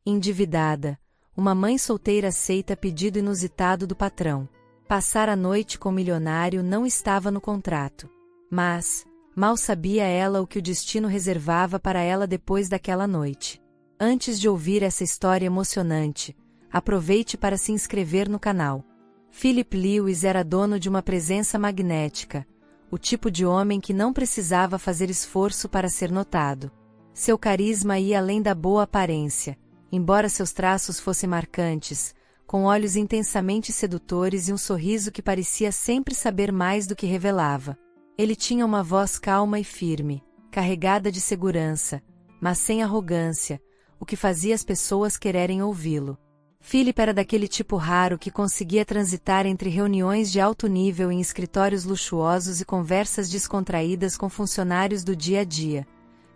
Endividada, uma mãe solteira aceita pedido inusitado do patrão. Passar a noite com o milionário não estava no contrato. Mas, mal sabia ela o que o destino reservava para ela depois daquela noite. Antes de ouvir essa história emocionante, aproveite para se inscrever no canal. Philip Lewis era dono de uma presença magnética, o tipo de homem que não precisava fazer esforço para ser notado. Seu carisma ia além da boa aparência, embora seus traços fossem marcantes, com olhos intensamente sedutores e um sorriso que parecia sempre saber mais do que revelava. Ele tinha uma voz calma e firme, carregada de segurança, mas sem arrogância, o que fazia as pessoas quererem ouvi-lo. Philip era daquele tipo raro que conseguia transitar entre reuniões de alto nível em escritórios luxuosos e conversas descontraídas com funcionários do dia a dia,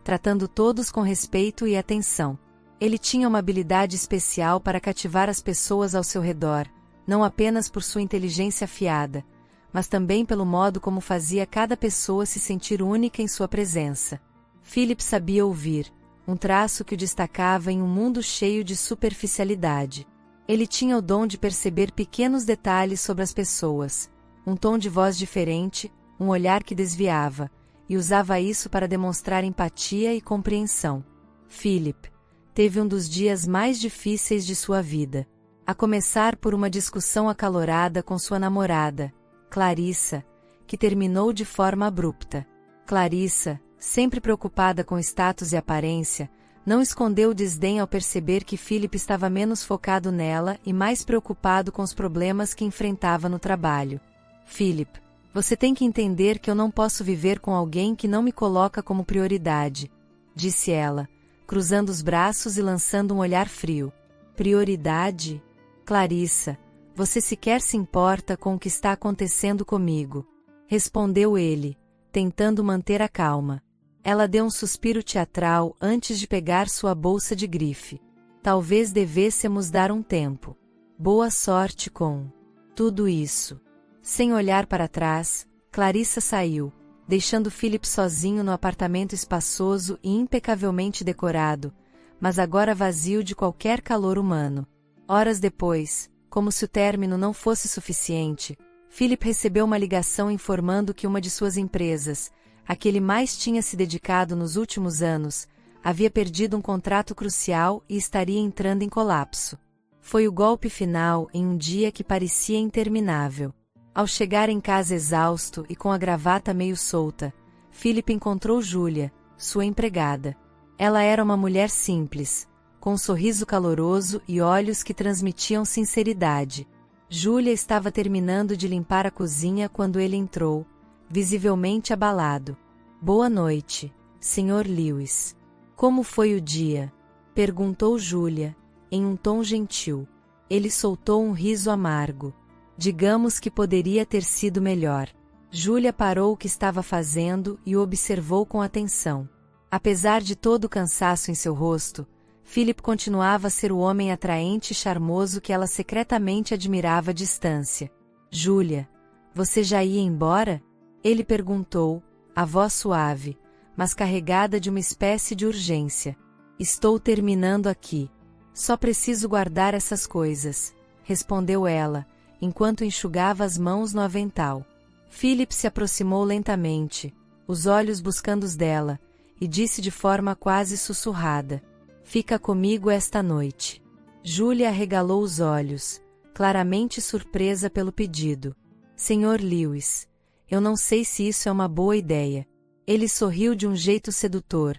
tratando todos com respeito e atenção. Ele tinha uma habilidade especial para cativar as pessoas ao seu redor, não apenas por sua inteligência afiada, mas também pelo modo como fazia cada pessoa se sentir única em sua presença. Philip sabia ouvir, um traço que o destacava em um mundo cheio de superficialidade. Ele tinha o dom de perceber pequenos detalhes sobre as pessoas, um tom de voz diferente, um olhar que desviava, e usava isso para demonstrar empatia e compreensão. Philip teve um dos dias mais difíceis de sua vida. A começar por uma discussão acalorada com sua namorada, Clarissa, que terminou de forma abrupta. Clarissa, sempre preocupada com status e aparência, não escondeu o desdém ao perceber que Philip estava menos focado nela e mais preocupado com os problemas que enfrentava no trabalho. Philip, você tem que entender que eu não posso viver com alguém que não me coloca como prioridade, disse ela, cruzando os braços e lançando um olhar frio. Prioridade? Clarissa, você sequer se importa com o que está acontecendo comigo, respondeu ele, tentando manter a calma. Ela deu um suspiro teatral antes de pegar sua bolsa de grife. Talvez devêssemos dar um tempo. Boa sorte com tudo isso. Sem olhar para trás, Clarissa saiu, deixando Philip sozinho no apartamento espaçoso e impecavelmente decorado, mas agora vazio de qualquer calor humano. Horas depois, como se o término não fosse suficiente, Philip recebeu uma ligação informando que uma de suas empresas, a que ele mais tinha se dedicado nos últimos anos, havia perdido um contrato crucial e estaria entrando em colapso. Foi o golpe final em um dia que parecia interminável. Ao chegar em casa exausto e com a gravata meio solta, Philip encontrou Julia, sua empregada. Ela era uma mulher simples, com um sorriso caloroso e olhos que transmitiam sinceridade. Julia estava terminando de limpar a cozinha quando ele entrou, visivelmente abalado. Boa noite, Sr. Lewis. Como foi o dia? Perguntou Julia, em um tom gentil. Ele soltou um riso amargo. Digamos que poderia ter sido melhor. Julia parou o que estava fazendo e o observou com atenção. Apesar de todo o cansaço em seu rosto, Philip continuava a ser o homem atraente e charmoso que ela secretamente admirava à distância. Julia, você já ia embora? Ele perguntou, a voz suave, mas carregada de uma espécie de urgência. Estou terminando aqui. Só preciso guardar essas coisas, respondeu ela, enquanto enxugava as mãos no avental. Philip se aproximou lentamente, os olhos buscando os dela, e disse de forma quase sussurrada: Fica comigo esta noite. Julia arregalou os olhos, claramente surpresa pelo pedido. Sr. Lewis, eu não sei se isso é uma boa ideia. Ele sorriu de um jeito sedutor,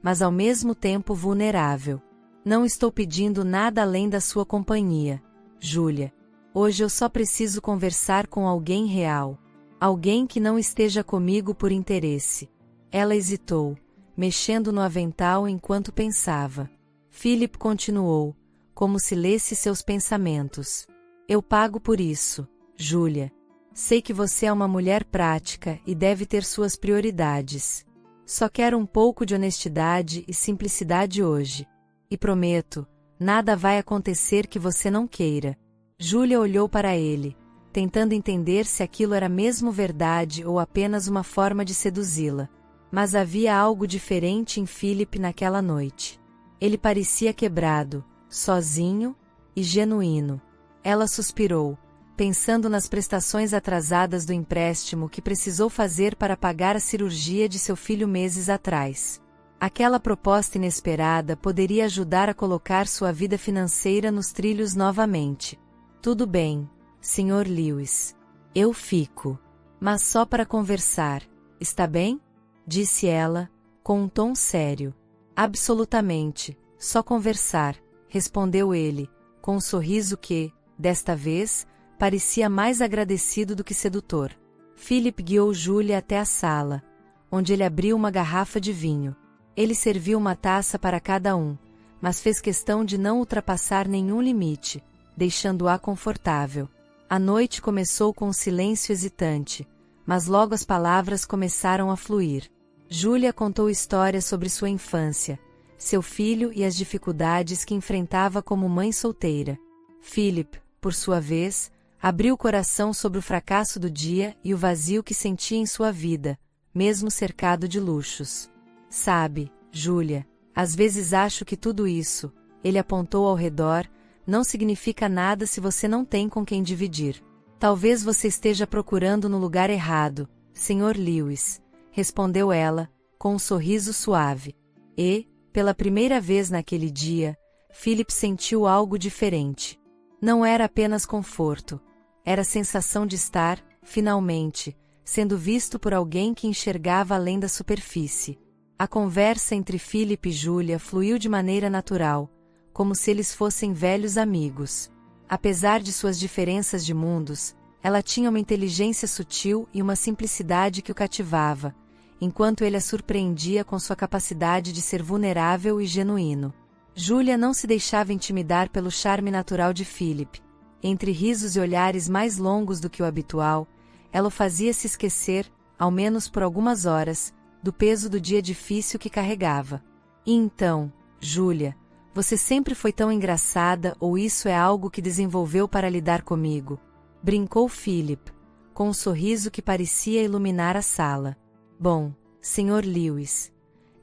mas ao mesmo tempo vulnerável. Não estou pedindo nada além da sua companhia, Julia. Hoje eu só preciso conversar com alguém real. Alguém que não esteja comigo por interesse. Ela hesitou, mexendo no avental enquanto pensava. Philip continuou, como se lesse seus pensamentos. Eu pago por isso, Julia. Sei que você é uma mulher prática e deve ter suas prioridades. Só quero um pouco de honestidade e simplicidade hoje. E prometo, nada vai acontecer que você não queira. Julia olhou para ele, tentando entender se aquilo era mesmo verdade ou apenas uma forma de seduzi-la. Mas havia algo diferente em Philip naquela noite. Ele parecia quebrado, sozinho e genuíno. Ela suspirou, pensando nas prestações atrasadas do empréstimo que precisou fazer para pagar a cirurgia de seu filho meses atrás. Aquela proposta inesperada poderia ajudar a colocar sua vida financeira nos trilhos novamente. Tudo bem, Sr. Lewis. Eu fico. Mas só para conversar, está bem? Disse ela, com um tom sério. Absolutamente, só conversar, respondeu ele, com um sorriso que, desta vez, parecia mais agradecido do que sedutor. Philip guiou Julia até a sala, onde ele abriu uma garrafa de vinho. Ele serviu uma taça para cada um, mas fez questão de não ultrapassar nenhum limite, deixando-a confortável. A noite começou com um silêncio hesitante, mas logo as palavras começaram a fluir. Julia contou histórias sobre sua infância, seu filho e as dificuldades que enfrentava como mãe solteira. Philip, por sua vez, abriu o coração sobre o fracasso do dia e o vazio que sentia em sua vida, mesmo cercado de luxos. Sabe, Julia, às vezes acho que tudo isso, ele apontou ao redor, não significa nada se você não tem com quem dividir. Talvez você esteja procurando no lugar errado, Sr. Lewis, respondeu ela, com um sorriso suave. E, pela primeira vez naquele dia, Philip sentiu algo diferente. Não era apenas conforto, era a sensação de estar, finalmente, sendo visto por alguém que enxergava além da superfície. A conversa entre Philip e Julia fluiu de maneira natural, como se eles fossem velhos amigos. Apesar de suas diferenças de mundos, ela tinha uma inteligência sutil e uma simplicidade que o cativava, enquanto ele a surpreendia com sua capacidade de ser vulnerável e genuíno. Julia não se deixava intimidar pelo charme natural de Philip. Entre risos e olhares mais longos do que o habitual, ela o fazia se esquecer, ao menos por algumas horas, do peso do dia difícil que carregava. E então, Julia, você sempre foi tão engraçada ou isso é algo que desenvolveu para lidar comigo? Brincou Philip, com um sorriso que parecia iluminar a sala. Bom, Sr. Lewis.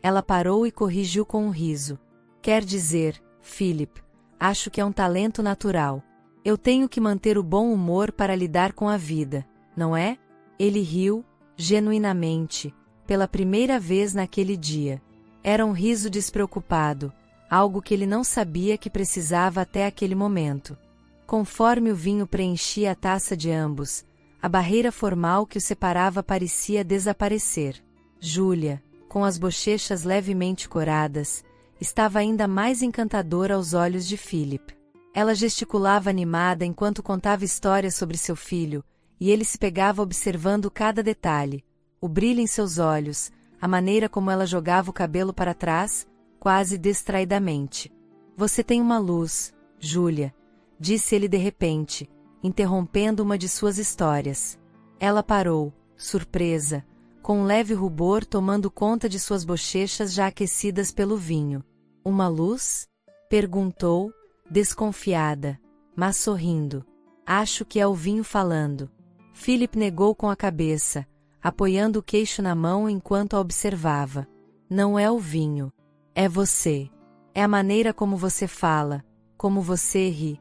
Ela parou e corrigiu com um riso. Quer dizer, Philip, acho que é um talento natural. Eu tenho que manter o bom humor para lidar com a vida, não é? Ele riu, genuinamente, pela primeira vez naquele dia. Era um riso despreocupado, algo que ele não sabia que precisava até aquele momento. Conforme o vinho preenchia a taça de ambos, a barreira formal que os separava parecia desaparecer. Julia, com as bochechas levemente coradas, estava ainda mais encantadora aos olhos de Philip. Ela gesticulava animada enquanto contava histórias sobre seu filho, e ele se pegava observando cada detalhe, o brilho em seus olhos, a maneira como ela jogava o cabelo para trás, quase distraidamente. Você tem uma luz, Julia, disse ele de repente, interrompendo uma de suas histórias. Ela parou, surpresa, com um leve rubor tomando conta de suas bochechas já aquecidas pelo vinho. Uma luz? Perguntou, desconfiada, mas sorrindo. Acho que é o vinho falando. Philip negou com a cabeça, apoiando o queixo na mão enquanto a observava. Não é o vinho. É você. É a maneira como você fala, como você ri,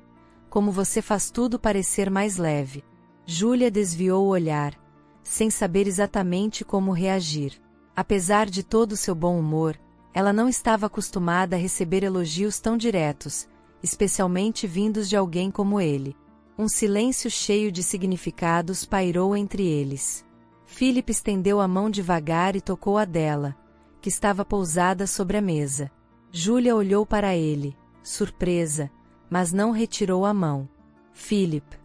como você faz tudo parecer mais leve. Julia desviou o olhar, sem saber exatamente como reagir. Apesar de todo o seu bom humor, ela não estava acostumada a receber elogios tão diretos, especialmente vindos de alguém como ele. Um silêncio cheio de significados pairou entre eles. Philip estendeu a mão devagar e tocou a dela, que estava pousada sobre a mesa. Julia olhou para ele, surpresa, mas não retirou a mão. Philip,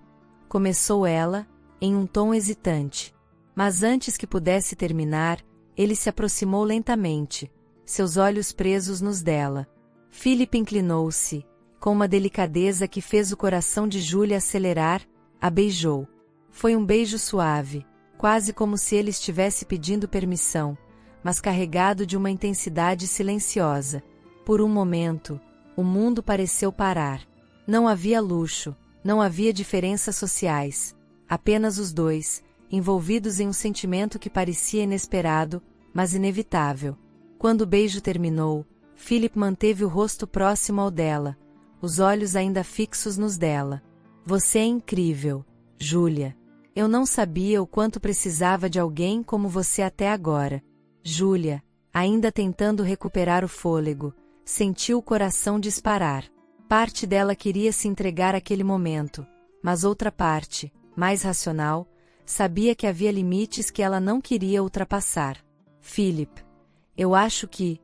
começou ela, em um tom hesitante. Mas antes que pudesse terminar, ele se aproximou lentamente, seus olhos presos nos dela. Philip inclinou-se, com uma delicadeza que fez o coração de Julia acelerar, a beijou. Foi um beijo suave, quase como se ele estivesse pedindo permissão, mas carregado de uma intensidade silenciosa. Por um momento, o mundo pareceu parar. Não havia luxo, não havia diferenças sociais, apenas os dois, envolvidos em um sentimento que parecia inesperado, mas inevitável. Quando o beijo terminou, Philip manteve o rosto próximo ao dela, os olhos ainda fixos nos dela. Você é incrível, Júlia. Eu não sabia o quanto precisava de alguém como você até agora. Júlia, ainda tentando recuperar o fôlego, sentiu o coração disparar. Parte dela queria se entregar àquele momento, mas outra parte, mais racional, sabia que havia limites que ela não queria ultrapassar. Philip, eu acho que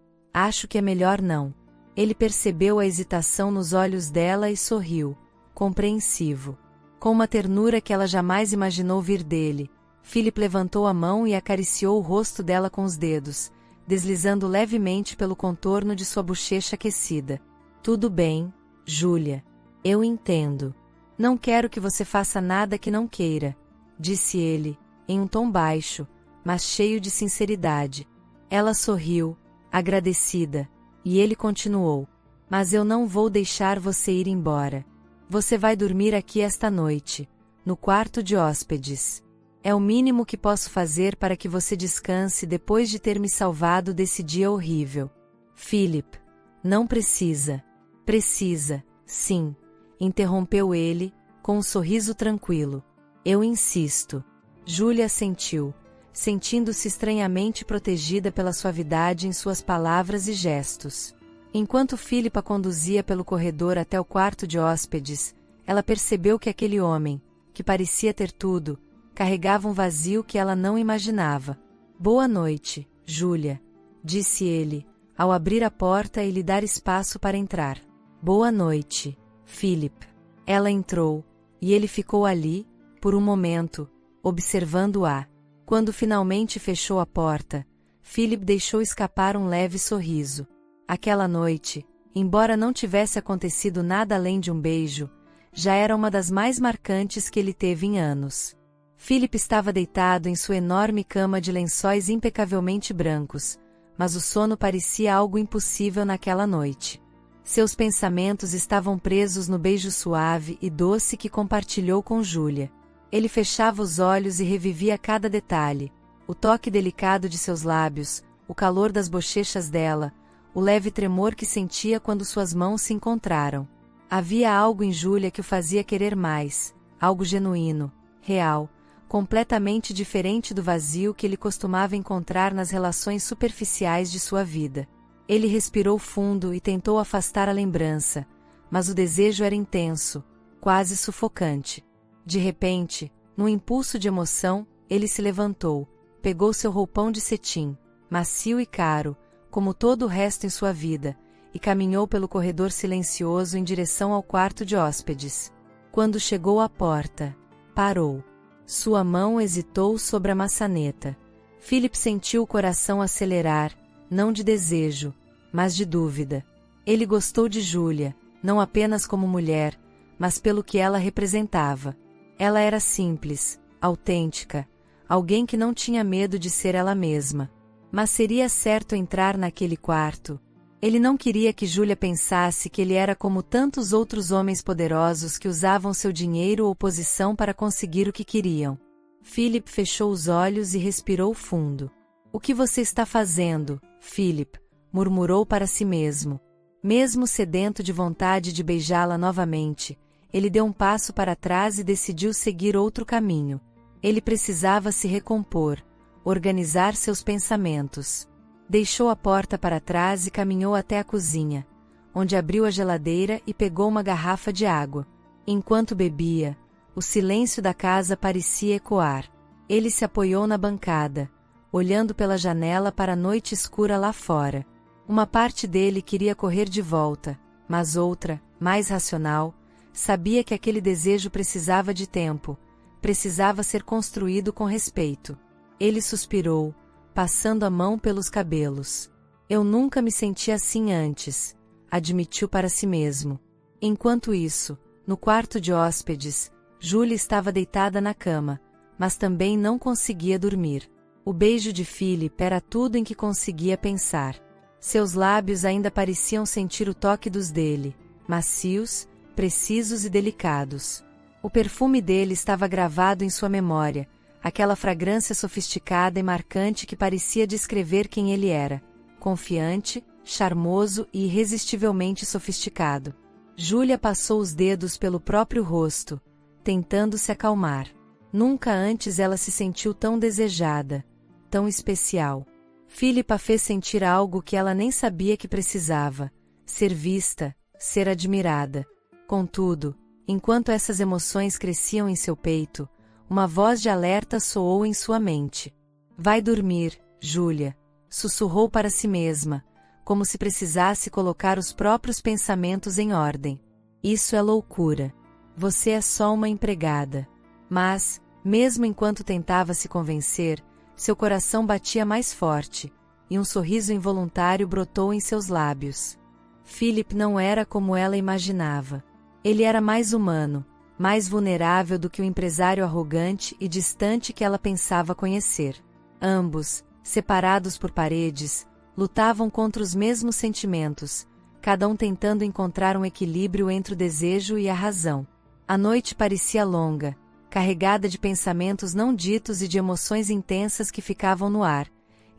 é melhor não. Ele percebeu a hesitação nos olhos dela e sorriu, compreensivo. Com uma ternura que ela jamais imaginou vir dele, Philip levantou a mão e acariciou o rosto dela com os dedos, deslizando levemente pelo contorno de sua bochecha aquecida. Tudo bem, Júlia. Eu entendo. Não quero que você faça nada que não queira, disse ele, em um tom baixo, mas cheio de sinceridade. Ela sorriu, agradecida, e ele continuou. Mas eu não vou deixar você ir embora. Você vai dormir aqui esta noite, no quarto de hóspedes. É o mínimo que posso fazer para que você descanse depois de ter me salvado desse dia horrível. Philip, não precisa. Precisa, sim, interrompeu ele, com um sorriso tranquilo. Eu insisto. Júlia assentiu, sentindo-se estranhamente protegida pela suavidade em suas palavras e gestos. Enquanto Philip a conduzia pelo corredor até o quarto de hóspedes, ela percebeu que aquele homem, que parecia ter tudo, carregava um vazio que ela não imaginava. Boa noite, Júlia, disse ele, ao abrir a porta e lhe dar espaço para entrar. Boa noite, Philip. Ela entrou, e ele ficou ali, por um momento, observando-a. Quando finalmente fechou a porta, Philip deixou escapar um leve sorriso. Aquela noite, embora não tivesse acontecido nada além de um beijo, já era uma das mais marcantes que ele teve em anos. Philip estava deitado em sua enorme cama de lençóis impecavelmente brancos, mas o sono parecia algo impossível naquela noite. Seus pensamentos estavam presos no beijo suave e doce que compartilhou com Júlia. Ele fechava os olhos e revivia cada detalhe, o toque delicado de seus lábios, o calor das bochechas dela, o leve tremor que sentia quando suas mãos se encontraram. Havia algo em Júlia que o fazia querer mais, algo genuíno, real, completamente diferente do vazio que ele costumava encontrar nas relações superficiais de sua vida. Ele respirou fundo e tentou afastar a lembrança, mas o desejo era intenso, quase sufocante. De repente, num impulso de emoção, ele se levantou, pegou seu roupão de cetim, macio e caro, como todo o resto em sua vida, e caminhou pelo corredor silencioso em direção ao quarto de hóspedes. Quando chegou à porta, parou. Sua mão hesitou sobre a maçaneta. Philip sentiu o coração acelerar, não de desejo, mas de dúvida. Ele gostou de Júlia, não apenas como mulher, mas pelo que ela representava. Ela era simples, autêntica, alguém que não tinha medo de ser ela mesma. Mas seria certo entrar naquele quarto? Ele não queria que Júlia pensasse que ele era como tantos outros homens poderosos que usavam seu dinheiro ou posição para conseguir o que queriam. Philip fechou os olhos e respirou fundo. O que você está fazendo, Philip? Murmurou para si mesmo. Mesmo sedento de vontade de beijá-la novamente, ele deu um passo para trás e decidiu seguir outro caminho. Ele precisava se recompor, organizar seus pensamentos. Deixou a porta para trás e caminhou até a cozinha, onde abriu a geladeira e pegou uma garrafa de água. Enquanto bebia, o silêncio da casa parecia ecoar. Ele se apoiou na bancada, olhando pela janela para a noite escura lá fora. Uma parte dele queria correr de volta, mas outra, mais racional, sabia que aquele desejo precisava de tempo, precisava ser construído com respeito. Ele suspirou, passando a mão pelos cabelos. Eu nunca me senti assim antes, admitiu para si mesmo. Enquanto isso, no quarto de hóspedes, Júlia estava deitada na cama, mas também não conseguia dormir. O beijo de Philip era tudo em que conseguia pensar. Seus lábios ainda pareciam sentir o toque dos dele, macios, precisos e delicados. O perfume dele estava gravado em sua memória, aquela fragrância sofisticada e marcante que parecia descrever quem ele era, confiante, charmoso e irresistivelmente sofisticado. Júlia passou os dedos pelo próprio rosto, tentando se acalmar. Nunca antes ela se sentiu tão desejada, tão especial. Philip a fez sentir algo que ela nem sabia que precisava: ser vista, ser admirada. Contudo, enquanto essas emoções cresciam em seu peito, uma voz de alerta soou em sua mente. Vai dormir, Júlia, sussurrou para si mesma, como se precisasse colocar os próprios pensamentos em ordem. Isso é loucura. Você é só uma empregada. Mas, mesmo enquanto tentava se convencer, seu coração batia mais forte, e um sorriso involuntário brotou em seus lábios. Philip não era como ela imaginava. Ele era mais humano, mais vulnerável do que o empresário arrogante e distante que ela pensava conhecer. Ambos, separados por paredes, lutavam contra os mesmos sentimentos, cada um tentando encontrar um equilíbrio entre o desejo e a razão. A noite parecia longa, carregada de pensamentos não ditos e de emoções intensas que ficavam no ar,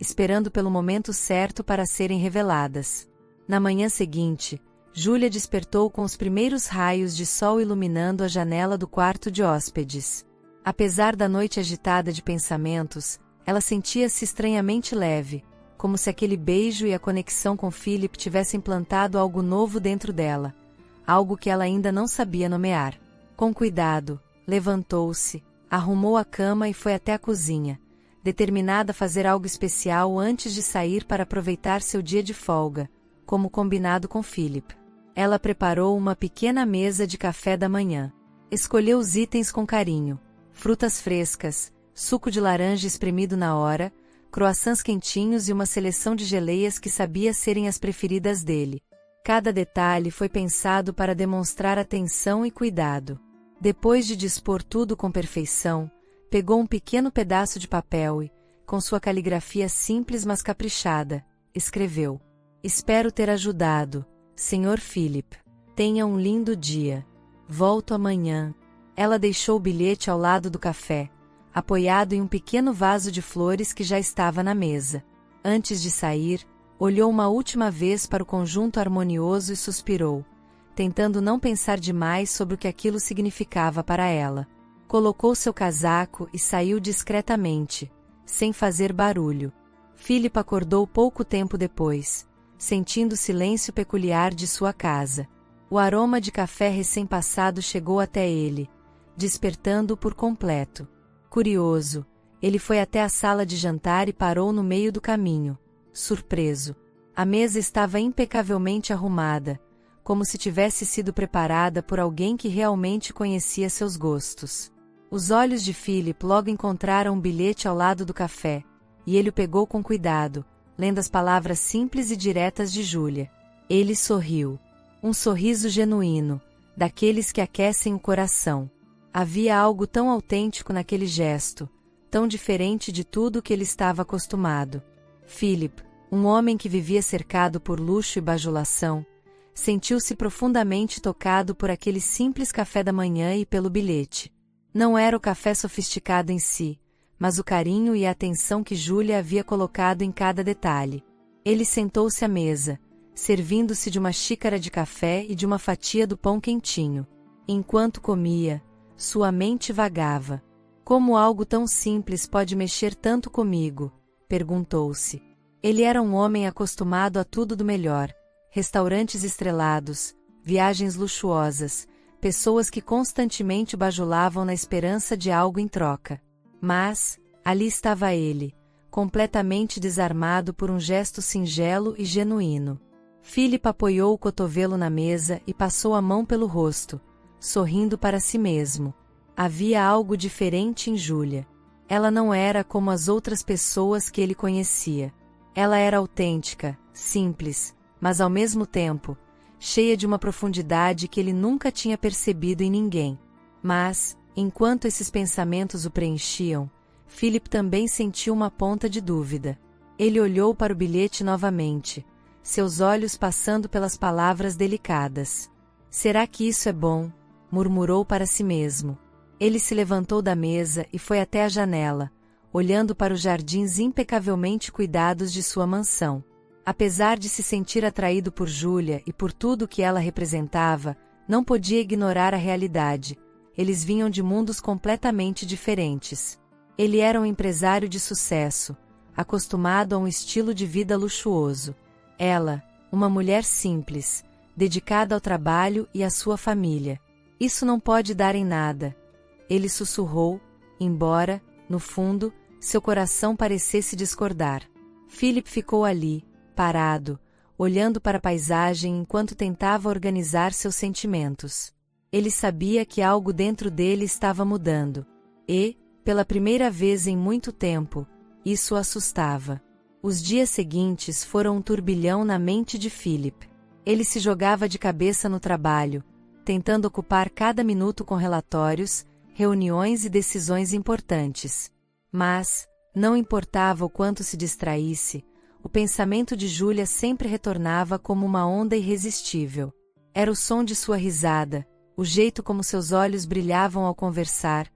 esperando pelo momento certo para serem reveladas. Na manhã seguinte, Júlia despertou com os primeiros raios de sol iluminando a janela do quarto de hóspedes. Apesar da noite agitada de pensamentos, ela sentia-se estranhamente leve, como se aquele beijo e a conexão com Philip tivessem plantado algo novo dentro dela, algo que ela ainda não sabia nomear. Com cuidado, levantou-se, arrumou a cama e foi até a cozinha, determinada a fazer algo especial antes de sair para aproveitar seu dia de folga, como combinado com Philip. Ela preparou uma pequena mesa de café da manhã. Escolheu os itens com carinho: frutas frescas, suco de laranja espremido na hora, croissants quentinhos e uma seleção de geleias que sabia serem as preferidas dele. Cada detalhe foi pensado para demonstrar atenção e cuidado. Depois de dispor tudo com perfeição, pegou um pequeno pedaço de papel e, com sua caligrafia simples mas caprichada, escreveu: Espero ter ajudado, Sr. Philip. Tenha um lindo dia. Volto amanhã. Ela deixou o bilhete ao lado do café, apoiado em um pequeno vaso de flores que já estava na mesa. Antes de sair, olhou uma última vez para o conjunto harmonioso e suspirou, tentando não pensar demais sobre o que aquilo significava para ela. Colocou seu casaco e saiu discretamente, sem fazer barulho. Philip acordou pouco tempo depois, sentindo o silêncio peculiar de sua casa. O aroma de café recém-passado chegou até ele, despertando-o por completo. Curioso, ele foi até a sala de jantar e parou no meio do caminho, surpreso. A mesa estava impecavelmente arrumada, como se tivesse sido preparada por alguém que realmente conhecia seus gostos. Os olhos de Philip logo encontraram um bilhete ao lado do café, e ele o pegou com cuidado, lendo as palavras simples e diretas de Júlia. Ele sorriu. Um sorriso genuíno, daqueles que aquecem o coração. Havia algo tão autêntico naquele gesto, tão diferente de tudo que ele estava acostumado. Philip, um homem que vivia cercado por luxo e bajulação, sentiu-se profundamente tocado por aquele simples café da manhã e pelo bilhete. Não era o café sofisticado em si, mas o carinho e a atenção que Júlia havia colocado em cada detalhe. Ele sentou-se à mesa, servindo-se de uma xícara de café e de uma fatia do pão quentinho. Enquanto comia, sua mente vagava. Como algo tão simples pode mexer tanto comigo? Perguntou-se. Ele era um homem acostumado a tudo do melhor: restaurantes estrelados, viagens luxuosas, pessoas que constantemente o bajulavam na esperança de algo em troca. Mas, ali estava ele, completamente desarmado por um gesto singelo e genuíno. Philip apoiou o cotovelo na mesa e passou a mão pelo rosto, sorrindo para si mesmo. Havia algo diferente em Júlia. Ela não era como as outras pessoas que ele conhecia. Ela era autêntica, simples, mas ao mesmo tempo, cheia de uma profundidade que ele nunca tinha percebido em ninguém. Mas, enquanto esses pensamentos o preenchiam, Philip também sentiu uma ponta de dúvida. Ele olhou para o bilhete novamente, seus olhos passando pelas palavras delicadas. Será que isso é bom? Murmurou para si mesmo. Ele se levantou da mesa e foi até a janela, olhando para os jardins impecavelmente cuidados de sua mansão. Apesar de se sentir atraído por Júlia e por tudo o que ela representava, não podia ignorar a realidade. Eles vinham de mundos completamente diferentes. Ele era um empresário de sucesso, acostumado a um estilo de vida luxuoso. Ela, uma mulher simples, dedicada ao trabalho e à sua família. Isso não pode dar em nada. Ele sussurrou, embora, no fundo, seu coração parecesse discordar. Philip ficou ali, parado, olhando para a paisagem enquanto tentava organizar seus sentimentos. Ele sabia que algo dentro dele estava mudando. E, pela primeira vez em muito tempo, isso o assustava. Os dias seguintes foram um turbilhão na mente de Philip. Ele se jogava de cabeça no trabalho, tentando ocupar cada minuto com relatórios, reuniões e decisões importantes. Mas, não importava o quanto se distraísse, o pensamento de Júlia sempre retornava como uma onda irresistível. Era o som de sua risada, o jeito como seus olhos brilhavam ao conversar,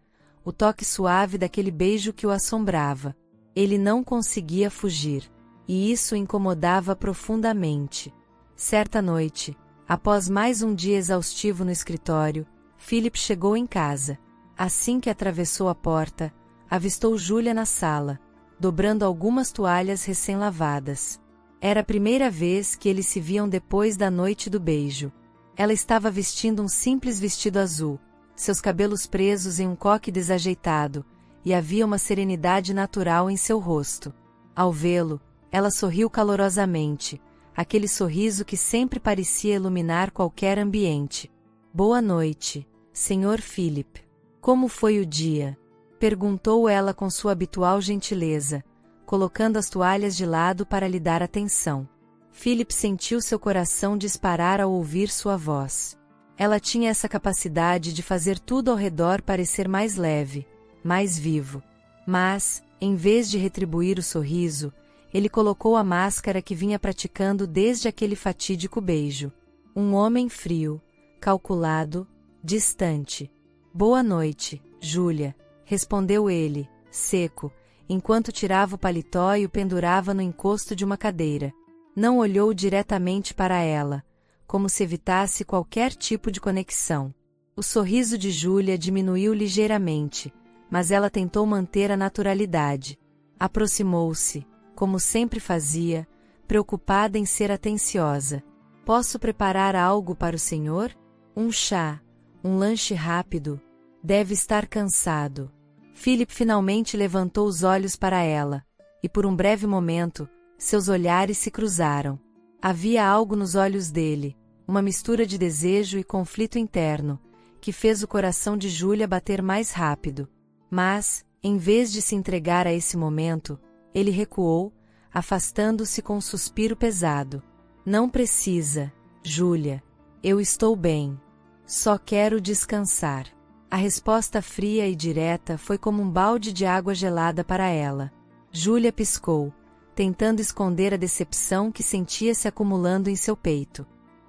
o toque suave daquele beijo que o assombrava. Ele não conseguia fugir, e isso o incomodava profundamente. Certa noite, após mais um dia exaustivo no escritório, Philip chegou em casa. Assim que atravessou a porta, avistou Júlia na sala, dobrando algumas toalhas recém-lavadas. Era a primeira vez que eles se viam depois da noite do beijo. Ela estava vestindo um simples vestido azul, seus cabelos presos em um coque desajeitado, e havia uma serenidade natural em seu rosto. Ao vê-lo, ela sorriu calorosamente, aquele sorriso que sempre parecia iluminar qualquer ambiente. "Boa noite, Sr. Philip. Como foi o dia?" perguntou ela com sua habitual gentileza, colocando as toalhas de lado para lhe dar atenção. Philip sentiu seu coração disparar ao ouvir sua voz. Ela tinha essa capacidade de fazer tudo ao redor parecer mais leve, mais vivo. Mas, em vez de retribuir o sorriso, ele colocou a máscara que vinha praticando desde aquele fatídico beijo. Um homem frio, calculado, distante. "Boa noite, Júlia", respondeu ele, seco, enquanto tirava o paletó e o pendurava no encosto de uma cadeira. Não olhou diretamente para ela, como se evitasse qualquer tipo de conexão. O sorriso de Júlia diminuiu ligeiramente, mas ela tentou manter a naturalidade. Aproximou-se, como sempre fazia, preocupada em ser atenciosa. "Posso preparar algo para o senhor? Um chá, um lanche rápido? Deve estar cansado." Philip finalmente levantou os olhos para ela, e por um breve momento, seus olhares se cruzaram. Havia algo nos olhos dele, uma mistura de desejo e conflito interno, que fez o coração de Júlia bater mais rápido. Mas, em vez de se entregar a esse momento, ele recuou, afastando-se com um suspiro pesado. "Não precisa, Júlia. Eu estou bem. Só quero descansar." A resposta fria e direta foi como um balde de água gelada para ela. Júlia piscou, tentando esconder a decepção que sentia se acumulando em seu peito.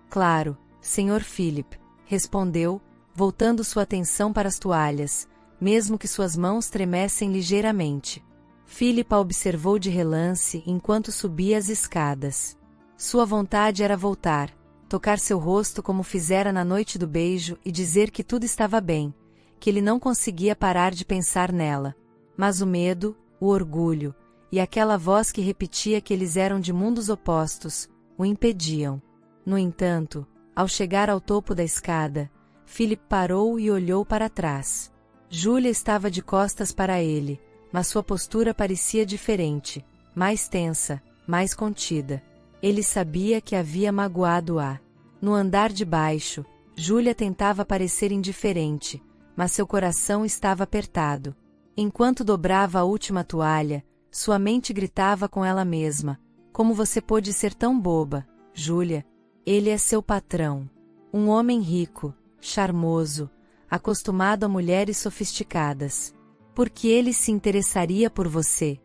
"Claro, Sr. Philip", respondeu, voltando sua atenção para as toalhas, mesmo que suas mãos tremessem ligeiramente. Philip a observou de relance enquanto subia as escadas. Sua vontade era voltar, tocar seu rosto como fizera na noite do beijo e dizer que tudo estava bem, que ele não conseguia parar de pensar nela. Mas o medo, o orgulho, e aquela voz que repetia que eles eram de mundos opostos, o impediam. No entanto, ao chegar ao topo da escada, Philip parou e olhou para trás. Júlia estava de costas para ele, mas sua postura parecia diferente, mais tensa, mais contida. Ele sabia que havia magoado-a. No andar de baixo, Júlia tentava parecer indiferente, mas seu coração estava apertado. Enquanto dobrava a última toalha, sua mente gritava com ela mesma: "Como você pôde ser tão boba, Júlia? Ele é seu patrão. Um homem rico, charmoso, acostumado a mulheres sofisticadas. Por que ele se interessaria por você?"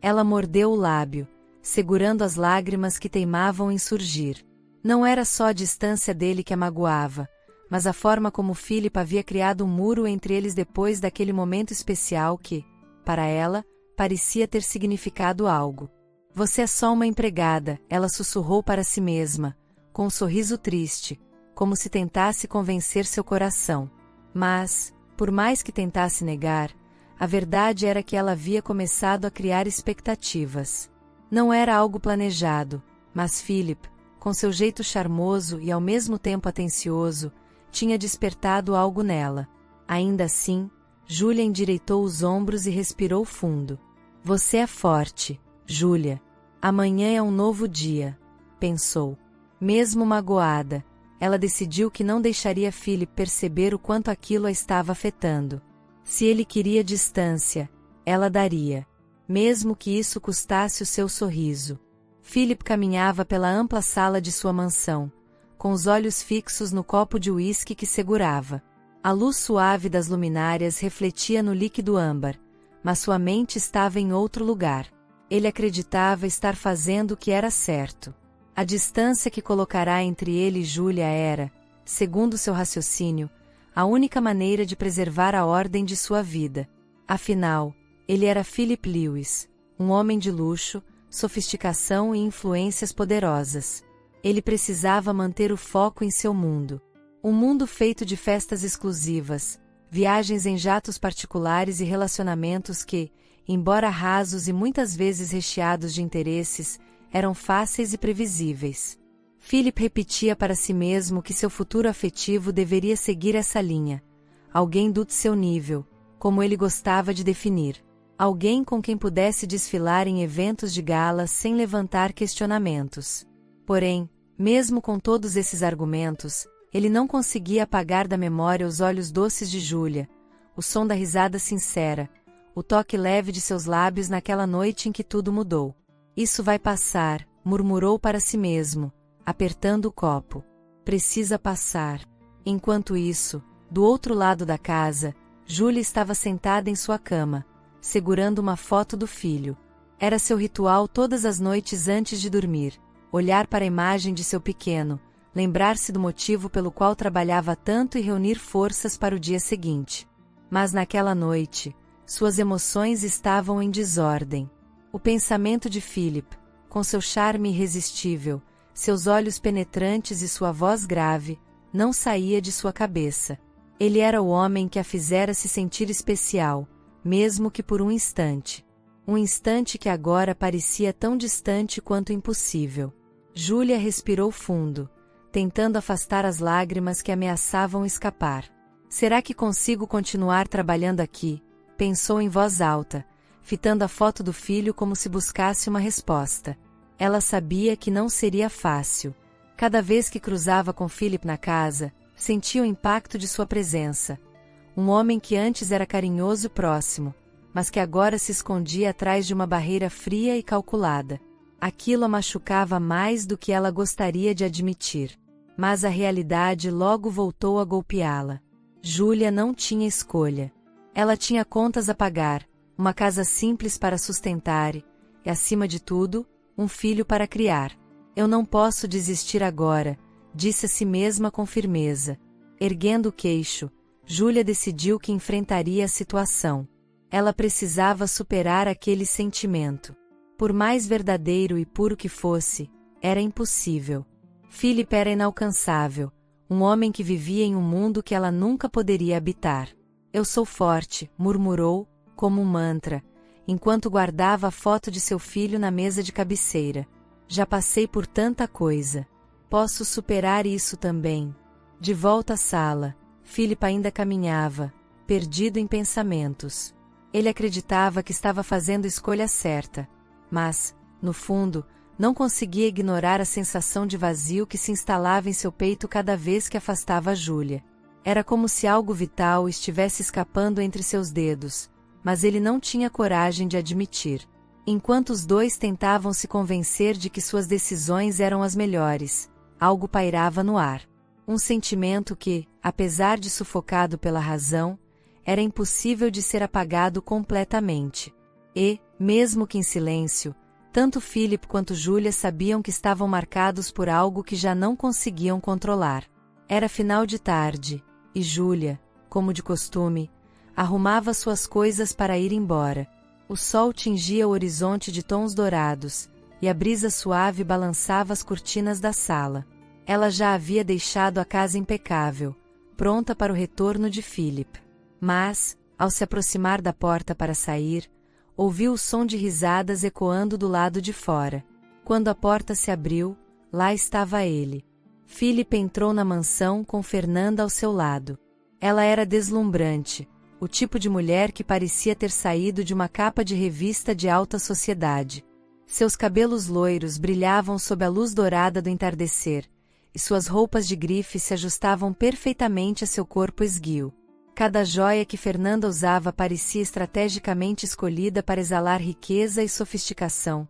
Ela mordeu o lábio, segurando as lágrimas que teimavam em surgir. Não era só a distância dele que a magoava, mas a forma como Philip havia criado um muro entre eles depois daquele momento especial que, para ela, parecia ter significado algo. Você é só uma empregada, ela sussurrou para si mesma, com um sorriso triste, como se tentasse convencer seu coração. Mas, por mais que tentasse negar, a verdade era que ela havia começado a criar expectativas. Não era algo planejado, mas Philip, com seu jeito charmoso e ao mesmo tempo atencioso, tinha despertado algo nela. Ainda assim, Julia endireitou os ombros e respirou fundo. Você é forte, Julia. Amanhã é um novo dia, pensou. Mesmo magoada, ela decidiu que não deixaria Philip perceber o quanto aquilo a estava afetando. Se ele queria distância, ela daria, mesmo que isso custasse o seu sorriso. Philip caminhava pela ampla sala de sua mansão, com os olhos fixos no copo de uísque que segurava. A luz suave das luminárias refletia no líquido âmbar, mas sua mente estava em outro lugar. Ele acreditava estar fazendo o que era certo. A distância que colocará entre ele e Julia era, segundo seu raciocínio, a única maneira de preservar a ordem de sua vida. Afinal, ele era Philip Lewis, um homem de luxo, sofisticação e influências poderosas. Ele precisava manter o foco em seu mundo. Um mundo feito de festas exclusivas, viagens em jatos particulares e relacionamentos que, embora rasos e muitas vezes recheados de interesses, eram fáceis e previsíveis. Philip repetia para si mesmo que seu futuro afetivo deveria seguir essa linha. Alguém do seu nível, como ele gostava de definir. Alguém com quem pudesse desfilar em eventos de gala sem levantar questionamentos. Porém, mesmo com todos esses argumentos, ele não conseguia apagar da memória os olhos doces de Julia, o som da risada sincera, o toque leve de seus lábios naquela noite em que tudo mudou. Isso vai passar, murmurou para si mesmo, apertando o copo. Precisa passar. Enquanto isso, do outro lado da casa, Julia estava sentada em sua cama, segurando uma foto do filho. Era seu ritual todas as noites antes de dormir, olhar para a imagem de seu pequeno, lembrar-se do motivo pelo qual trabalhava tanto e reunir forças para o dia seguinte. Mas naquela noite, suas emoções estavam em desordem. O pensamento de Philip, com seu charme irresistível, seus olhos penetrantes e sua voz grave, não saía de sua cabeça. Ele era o homem que a fizera se sentir especial, mesmo que por um instante. Um instante que agora parecia tão distante quanto impossível. Julia respirou fundo, tentando afastar as lágrimas que ameaçavam escapar. Será que consigo continuar trabalhando aqui? Pensou em voz alta, fitando a foto do filho como se buscasse uma resposta. Ela sabia que não seria fácil. Cada vez que cruzava com Philip na casa, sentia o impacto de sua presença. Um homem que antes era carinhoso e próximo, mas que agora se escondia atrás de uma barreira fria e calculada. Aquilo a machucava mais do que ela gostaria de admitir. Mas a realidade logo voltou a golpeá-la. Julia não tinha escolha. Ela tinha contas a pagar, uma casa simples para sustentar e, acima de tudo, um filho para criar. Eu não posso desistir agora, disse a si mesma com firmeza. Erguendo o queixo, Julia decidiu que enfrentaria a situação. Ela precisava superar aquele sentimento. Por mais verdadeiro e puro que fosse, era impossível. Philip era inalcançável, um homem que vivia em um mundo que ela nunca poderia habitar. Eu sou forte, murmurou, como um mantra, enquanto guardava a foto de seu filho na mesa de cabeceira. Já passei por tanta coisa. Posso superar isso também. De volta à sala, Philip ainda caminhava, perdido em pensamentos. Ele acreditava que estava fazendo a escolha certa, mas, no fundo, não conseguia ignorar a sensação de vazio que se instalava em seu peito cada vez que afastava Julia. Era como se algo vital estivesse escapando entre seus dedos, mas ele não tinha coragem de admitir. Enquanto os dois tentavam se convencer de que suas decisões eram as melhores, algo pairava no ar. Um sentimento que, apesar de sufocado pela razão, era impossível de ser apagado completamente. E, mesmo que em silêncio, tanto Philip quanto Julia sabiam que estavam marcados por algo que já não conseguiam controlar. Era final de tarde, e Julia, como de costume, arrumava suas coisas para ir embora. O sol tingia o horizonte de tons dourados, e a brisa suave balançava as cortinas da sala. Ela já havia deixado a casa impecável, pronta para o retorno de Philip. Mas, ao se aproximar da porta para sair, ouviu o som de risadas ecoando do lado de fora. Quando a porta se abriu, lá estava ele. Philip entrou na mansão com Fernanda ao seu lado. Ela era deslumbrante, o tipo de mulher que parecia ter saído de uma capa de revista de alta sociedade. Seus cabelos loiros brilhavam sob a luz dourada do entardecer, e suas roupas de grife se ajustavam perfeitamente a seu corpo esguio. Cada joia que Fernanda usava parecia estrategicamente escolhida para exalar riqueza e sofisticação,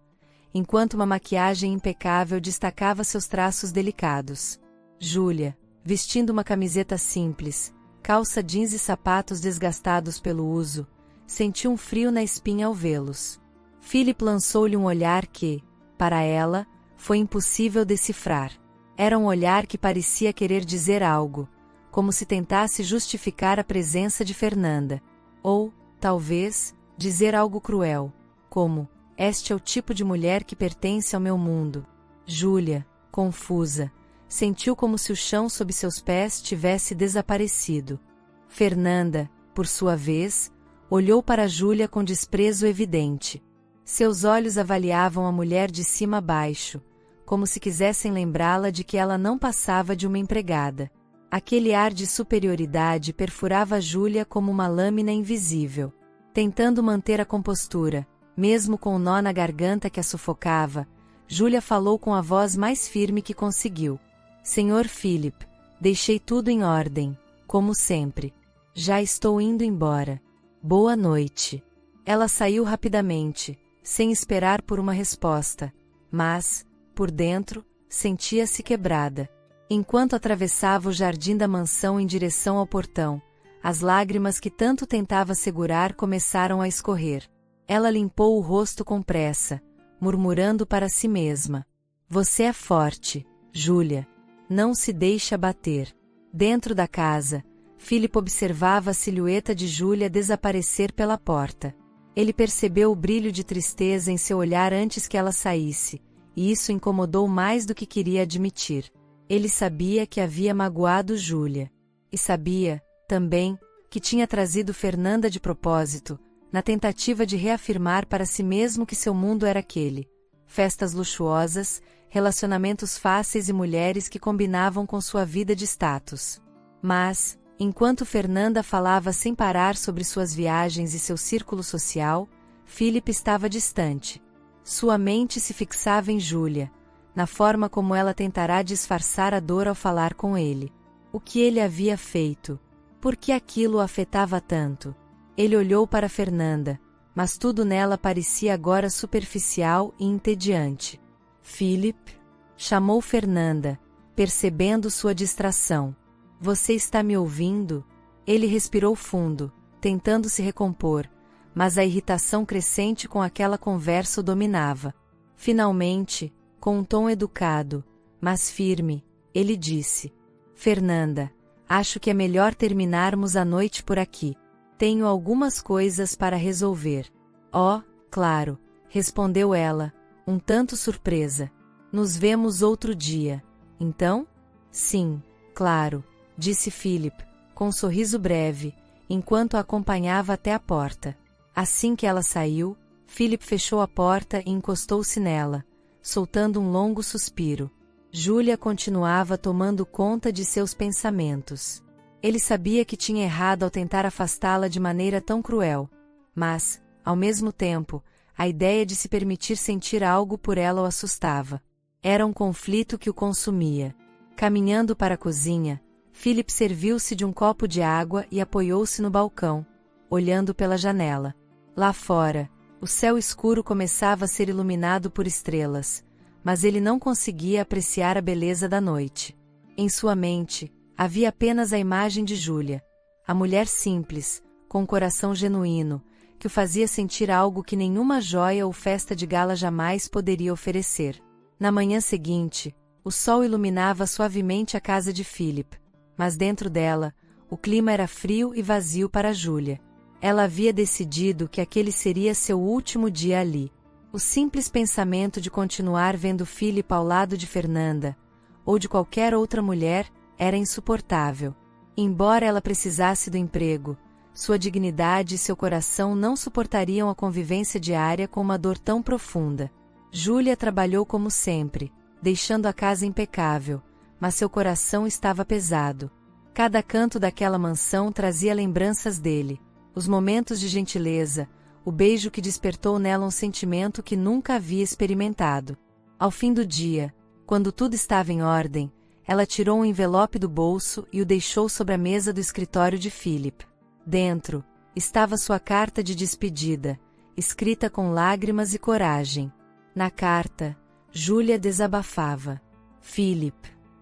enquanto uma maquiagem impecável destacava seus traços delicados. Júlia, vestindo uma camiseta simples, calça jeans e sapatos desgastados pelo uso, sentiu um frio na espinha ao vê-los. Philip lançou-lhe um olhar que, para ela, foi impossível decifrar. Era um olhar que parecia querer dizer algo, como se tentasse justificar a presença de Fernanda. Ou, talvez, dizer algo cruel, como: "Este é o tipo de mulher que pertence ao meu mundo." Júlia, confusa, sentiu como se o chão sob seus pés tivesse desaparecido. Fernanda, por sua vez, olhou para Júlia com desprezo evidente. Seus olhos avaliavam a mulher de cima a baixo, como se quisessem lembrá-la de que ela não passava de uma empregada. Aquele ar de superioridade perfurava Júlia como uma lâmina invisível. Tentando manter a compostura, mesmo com o nó na garganta que a sufocava, Júlia falou com a voz mais firme que conseguiu. "Senhor Philip, deixei tudo em ordem, como sempre. Já estou indo embora. Boa noite." Ela saiu rapidamente, sem esperar por uma resposta, mas, por dentro, sentia-se quebrada. Enquanto atravessava o jardim da mansão em direção ao portão, as lágrimas que tanto tentava segurar começaram a escorrer. Ela limpou o rosto com pressa, murmurando para si mesma: "Você é forte, Júlia. Não se deixe abater." Dentro da casa, Philip observava a silhueta de Júlia desaparecer pela porta. Ele percebeu o brilho de tristeza em seu olhar antes que ela saísse, e isso incomodou mais do que queria admitir. Ele sabia que havia magoado Júlia. E sabia, também, que tinha trazido Fernanda de propósito, na tentativa de reafirmar para si mesmo que seu mundo era aquele. Festas luxuosas, relacionamentos fáceis e mulheres que combinavam com sua vida de status. Mas, enquanto Fernanda falava sem parar sobre suas viagens e seu círculo social, Philip estava distante. Sua mente se fixava em Júlia, na forma como ela tentará disfarçar a dor ao falar com ele. O que ele havia feito? Por que aquilo o afetava tanto? Ele olhou para Fernanda, mas tudo nela parecia agora superficial e entediante. "Philip?" chamou Fernanda, percebendo sua distração. "Você está me ouvindo?" Ele respirou fundo, tentando se recompor, mas a irritação crescente com aquela conversa o dominava. Finalmente, com um tom educado, mas firme, ele disse: "Fernanda, acho que é melhor terminarmos a noite por aqui. Tenho algumas coisas para resolver." "Oh, claro", respondeu ela, um tanto surpresa. "Nos vemos outro dia, então?" "Sim, claro", disse Philip, com um sorriso breve, enquanto a acompanhava até a porta. Assim que ela saiu, Philip fechou a porta e encostou-se nela, soltando um longo suspiro. Júlia continuava tomando conta de seus pensamentos. Ele sabia que tinha errado ao tentar afastá-la de maneira tão cruel, mas, ao mesmo tempo, a ideia de se permitir sentir algo por ela o assustava. Era um conflito que o consumia. Caminhando para a cozinha, Philip serviu-se de um copo de água e apoiou-se no balcão, olhando pela janela. Lá fora, o céu escuro começava a ser iluminado por estrelas, mas ele não conseguia apreciar a beleza da noite. Em sua mente, havia apenas a imagem de Júlia, a mulher simples, com um coração genuíno, que o fazia sentir algo que nenhuma joia ou festa de gala jamais poderia oferecer. Na manhã seguinte, o sol iluminava suavemente a casa de Philip, mas dentro dela, o clima era frio e vazio para Júlia. Ela havia decidido que aquele seria seu último dia ali. O simples pensamento de continuar vendo Philip ao lado de Fernanda, ou de qualquer outra mulher, era insuportável. Embora ela precisasse do emprego, sua dignidade e seu coração não suportariam a convivência diária com uma dor tão profunda. Júlia trabalhou como sempre, deixando a casa impecável, mas seu coração estava pesado. Cada canto daquela mansão trazia lembranças dele, os momentos de gentileza, o beijo que despertou nela um sentimento que nunca havia experimentado. Ao fim do dia, quando tudo estava em ordem, ela tirou um envelope do bolso e o deixou sobre a mesa do escritório de Philip. Dentro, estava sua carta de despedida, escrita com lágrimas e coragem. Na carta, Júlia desabafava. Philip,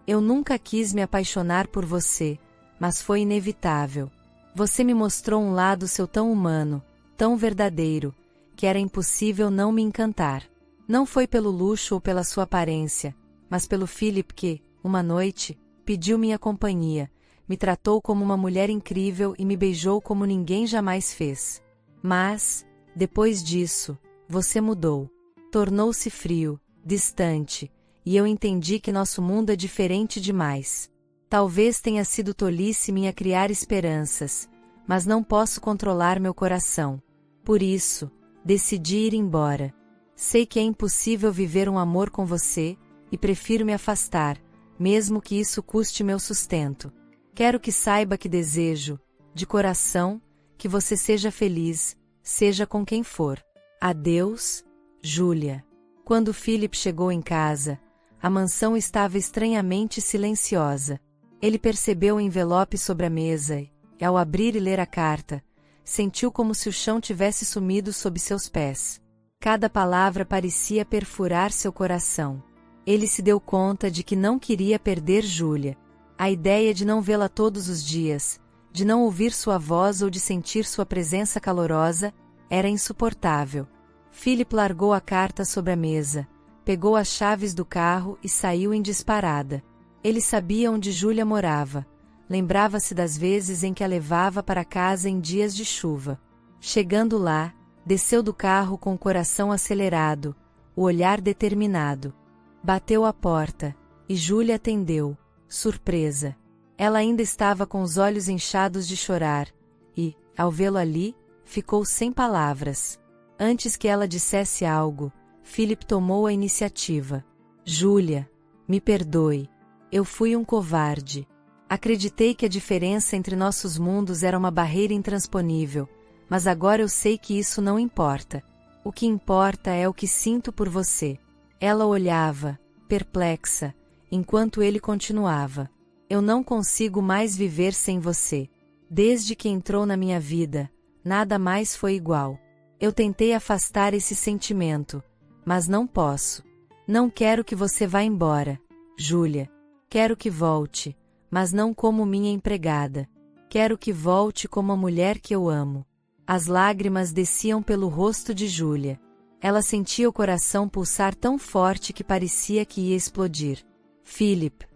eu nunca quis me apaixonar por você, mas foi inevitável. Você me mostrou um lado seu tão humano, tão verdadeiro, que era impossível não me encantar. Não foi pelo luxo ou pela sua aparência, mas pelo Philip que, uma noite, pediu minha companhia, me tratou como uma mulher incrível e me beijou como ninguém jamais fez. Mas, depois disso, você mudou. Tornou-se frio, distante, e eu entendi que nosso mundo é diferente demais. Talvez tenha sido tolice minha criar esperanças, mas não posso controlar meu coração. Por isso, decidi ir embora. Sei que é impossível viver um amor com você, e prefiro me afastar, mesmo que isso custe meu sustento. Quero que saiba que desejo, de coração, que você seja feliz, seja com quem for. Adeus, Júlia. Quando Philip chegou em casa, a mansão estava estranhamente silenciosa. Ele percebeu o envelope sobre a mesa e, ao abrir e ler a carta, sentiu como se o chão tivesse sumido sob seus pés. Cada palavra parecia perfurar seu coração. Ele se deu conta de que não queria perder Júlia. A ideia de não vê-la todos os dias, de não ouvir sua voz ou de sentir sua presença calorosa, era insuportável. Philip largou a carta sobre a mesa, pegou as chaves do carro e saiu em disparada. Ele sabia onde Júlia morava. Lembrava-se das vezes em que a levava para casa em dias de chuva. Chegando lá, desceu do carro com o coração acelerado, o olhar determinado. Bateu à porta, e Júlia atendeu, surpresa. Ela ainda estava com os olhos inchados de chorar, e, ao vê-lo ali, ficou sem palavras. Antes que ela dissesse algo, Philip tomou a iniciativa. Júlia, me perdoe. Eu fui um covarde. Acreditei que a diferença entre nossos mundos era uma barreira intransponível, mas agora eu sei que isso não importa. O que importa é o que sinto por você. Ela olhava, perplexa, enquanto ele continuava. Eu não consigo mais viver sem você. Desde que entrou na minha vida, nada mais foi igual. Eu tentei afastar esse sentimento, mas não posso. Não quero que você vá embora, Júlia. Quero que volte, mas não como minha empregada. Quero que volte como a mulher que eu amo. As lágrimas desciam pelo rosto de Júlia. Ela sentia o coração pulsar tão forte que parecia que ia explodir. Philip,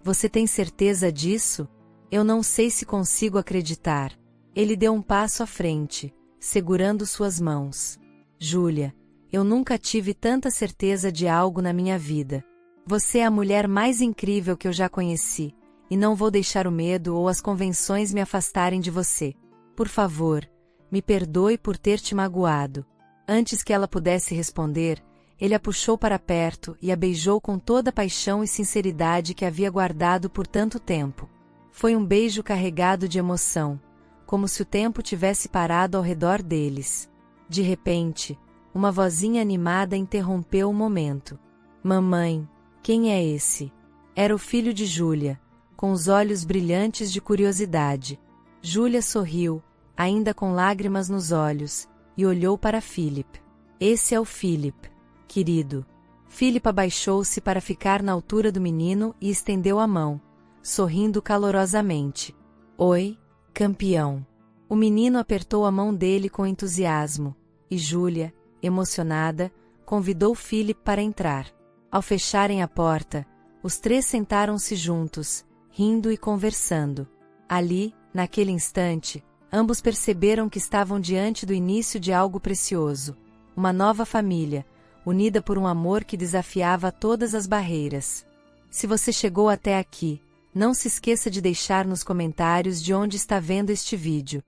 você tem certeza disso? Eu não sei se consigo acreditar. Ele deu um passo à frente, segurando suas mãos. Júlia, eu nunca tive tanta certeza de algo na minha vida. Você é a mulher mais incrível que eu já conheci, e não vou deixar o medo ou as convenções me afastarem de você. Por favor, me perdoe por ter te magoado. Antes que ela pudesse responder, ele a puxou para perto e a beijou com toda a paixão e sinceridade que havia guardado por tanto tempo. Foi um beijo carregado de emoção, como se o tempo tivesse parado ao redor deles. De repente, uma vozinha animada interrompeu o momento. Mamãe, quem é esse? Era o filho de Júlia, com os olhos brilhantes de curiosidade. Júlia sorriu, ainda com lágrimas nos olhos, e olhou para Philip. Esse é o Philip, querido. Philip abaixou-se para ficar na altura do menino e estendeu a mão, sorrindo calorosamente. Oi, campeão. O menino apertou a mão dele com entusiasmo, e Júlia, emocionada, convidou Philip para entrar. Ao fecharem a porta, os três sentaram-se juntos, rindo e conversando. Ali, naquele instante, ambos perceberam que estavam diante do início de algo precioso. Uma nova família, unida por um amor que desafiava todas as barreiras. Se você chegou até aqui, não se esqueça de deixar nos comentários de onde está vendo este vídeo.